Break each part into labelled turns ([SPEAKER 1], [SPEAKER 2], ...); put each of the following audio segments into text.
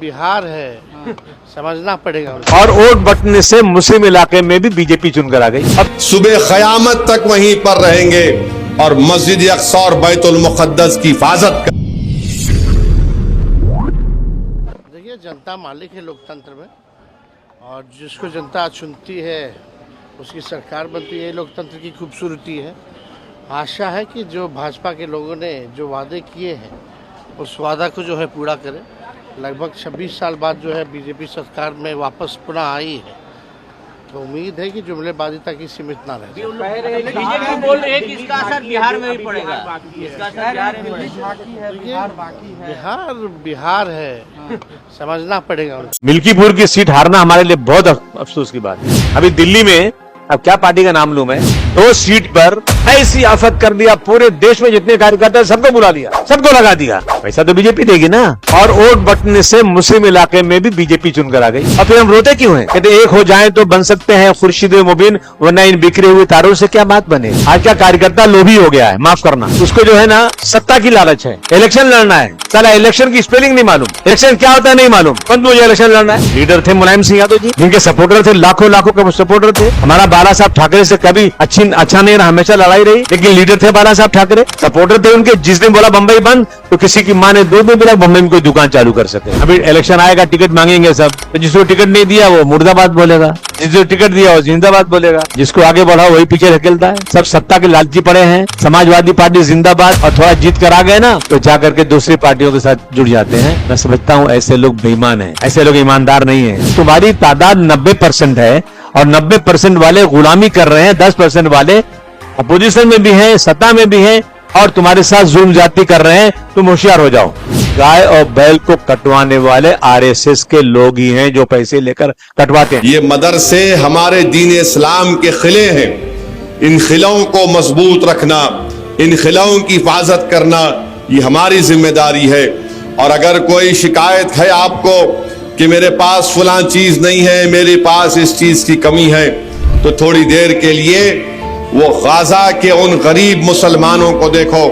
[SPEAKER 1] बिहार है समझना पड़ेगा।
[SPEAKER 2] और वोट बटने से मुस्लिम इलाके में भी बीजेपी चुनकर आ गई। अब
[SPEAKER 3] सुबह क़यामत तक वहीं पर रहेंगे और मस्जिद अक्सा और बैतुल मुक़द्दस की हिफाजत कर।
[SPEAKER 1] देखिए, जनता मालिक है लोकतंत्र में, और जिसको जनता चुनती है उसकी सरकार बनती है। लोकतंत्र की खूबसूरती है। आशा है कि जो भाजपा के लोगों ने जो वादे किए हैं उस वादा को जो है पूरा करें। लगभग 26 साल बाद जो है बीजेपी सरकार में वापस पुनः आई है, तो उम्मीद है कि जुमलेबाजी तक ही सीमित ना रहे।
[SPEAKER 4] बीजेपी बोल रही है कि इसका असर बिहार में भी पड़ेगा। इसका असर
[SPEAKER 1] बिहार है समझना पड़ेगा।
[SPEAKER 2] मिल्कीपुर की सीट हारना हमारे लिए बहुत अफसोस की बात है। अभी दिल्ली में, अब क्या पार्टी का नाम लूं मैं, 2 सीट पर ऐसी आफत कर दिया, पूरे देश में जितने कार्यकर्ता सबको बुला लिया, सबको लगा दिया। पैसा तो बीजेपी देगी ना। और वोट बटने से मुस्लिम इलाके में भी बीजेपी चुनकर आ गई। अब फिर हम रोते क्यों हैं? कहते एक हो जाए तो बन सकते हैं खुर्शीद मुबीन, वरना इन बिखरे हुए तारों से क्या बात बने। आज का कार्यकर्ता लोभी हो गया है, माफ करना। उसको जो है ना सत्ता की लालच है, इलेक्शन लड़ना है। साला इलेक्शन की स्पेलिंग नहीं मालूम, इलेक्शन क्या होता है नहीं मालूम, पर मुझे इलेक्शन लड़ना है। लीडर थे मुलायम सिंह यादव जी, जिनके सपोर्टर थे, लाखों लाखों के सपोर्टर थे। हमारा बाला साहब ठाकरे से कभी अच्छा नहीं रहा, हमेशा लड़ाई रही, लेकिन लीडर थे बाला साहब ठाकरे, सपोर्टर थे उनके। जिस दिन बोला बंबई बंद तो किसी की माँ ने 2 दिन बोला बंबई में कोई दुकान चालू कर सके। अभी इलेक्शन आएगा, टिकट मांगेंगे सब, तो जिसको टिकट नहीं दिया वो मुर्दाबाद बोलेगा, जिसको टिकट दिया वो जिंदाबाद बोलेगा, जिसको आगे बढ़ा वही पीछे धकेलता है। सब सत्ता के लालची पड़े हैं। समाजवादी पार्टी जिंदाबाद, और थोड़ा जीत कर आ गए ना तो जाकर के दूसरी पार्टियों के साथ जुड़ जाते हैं। मैं समझता हूँ ऐसे लोग बेईमान हैं, ऐसे लोग ईमानदार नहीं है। तुम्हारी तादाद 90% है और 90% वाले गुलामी कर रहे हैं, 10% वाले अपोजिशन में भी हैं, सत्ता में भी हैं और तुम्हारे साथ जुल्म ज्यादती कर रहे हैं। तुम होशियार हो जाओ। गाय और बैल को कटवाने वाले आरएसएस के लोग ही हैं जो पैसे लेकर कटवाते हैं।
[SPEAKER 3] ये मदरसे हमारे दीन इस्लाम के खिले हैं। इन खिलों को मजबूत रखना, इन खिलों की हिफाजत करना, ये हमारी जिम्मेदारी है। और अगर कोई शिकायत है आपको कि मेरे पास फलां चीज नहीं है, मेरे पास इस चीज की कमी है, तो थोड़ी देर के लिए वो गाजा के उन गरीब मुसलमानों को देखो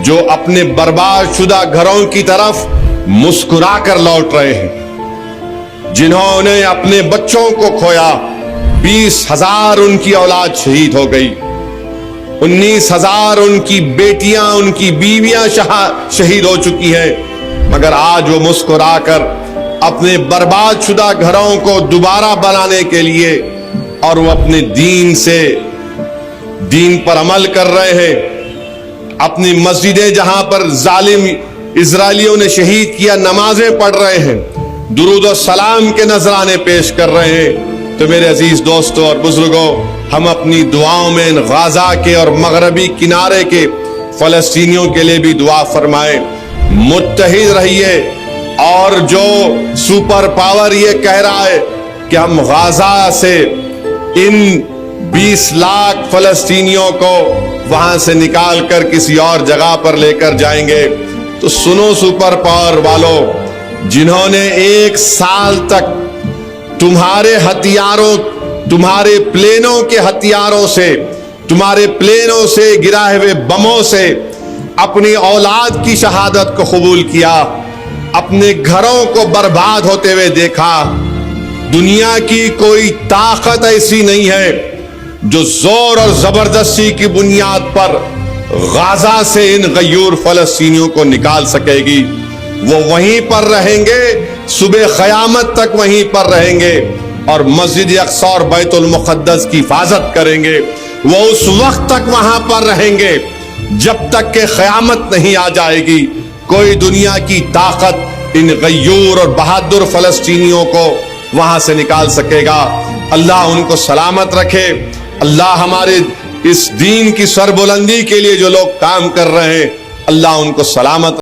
[SPEAKER 3] जो अपने बर्बाद शुदा घरों की तरफ मुस्कुरा कर लौट रहे हैं, जिन्होंने अपने बच्चों को खोया। 20,000 उनकी औलाद शहीद हो गई, 19,000 उनकी बेटियां, उनकी बीवियां शहीद हो चुकी हैं, मगर आज वो मुस्कुराकर अपने बर्बाद शुदा घरों को दोबारा बनाने के लिए और वो अपने दीन पर अमल कर रहे हैं। अपनी मस्जिदें जहां पर जालिम इजरायलियों ने शहीद किया, नमाजें पढ़ रहे हैं, दुरूद और सलाम के नजराने पेश कर रहे हैं। तो मेरे अजीज दोस्तों और बुजुर्गों, हम अपनी दुआओं में इन गाजा के और मगरबी किनारे के फलस्तीनियों के लिए भी दुआ फरमाएं। मुत्तहिद रहिए। और जो सुपर पावर ये कह रहा है कि हम गाजा से इन 20 लाख फलस्तीनियों को वहां से निकाल कर किसी और जगह पर लेकर जाएंगे, तो सुनो सुपर पावर वालों, जिन्होंने 1 साल तक तुम्हारे हथियारों, तुम्हारे प्लेनों के हथियारों से, तुम्हारे प्लेनों से गिराए हुए बमों से अपनी औलाद की शहादत को कबूल किया, अपने घरों को बर्बाद होते हुए देखा। दुनिया की कोई ताकत ऐसी नहीं है जो जोर और जबरदस्ती की बुनियाद पर गाजा से इन गयूर फलस्तीनियों को निकाल सकेगी। वो वहीं पर रहेंगे, सुबह क़यामत तक वहीं पर रहेंगे और मस्जिद अक्सा और बैतुल मुक़द्दस की हिफाजत करेंगे। वो उस वक्त तक वहां पर रहेंगे जब तक के क़यामत नहीं आ जाएगी। कोई दुनिया की ताकत इन गयूर और बहादुर फलस्तीनियों को वहां से निकाल सकेगा। अल्लाह उनको सलामत रखे। अल्लाह हमारे इस दीन की सरबुलंदी के लिए जो लोग काम कर रहे हैं, अल्लाह उनको सलामत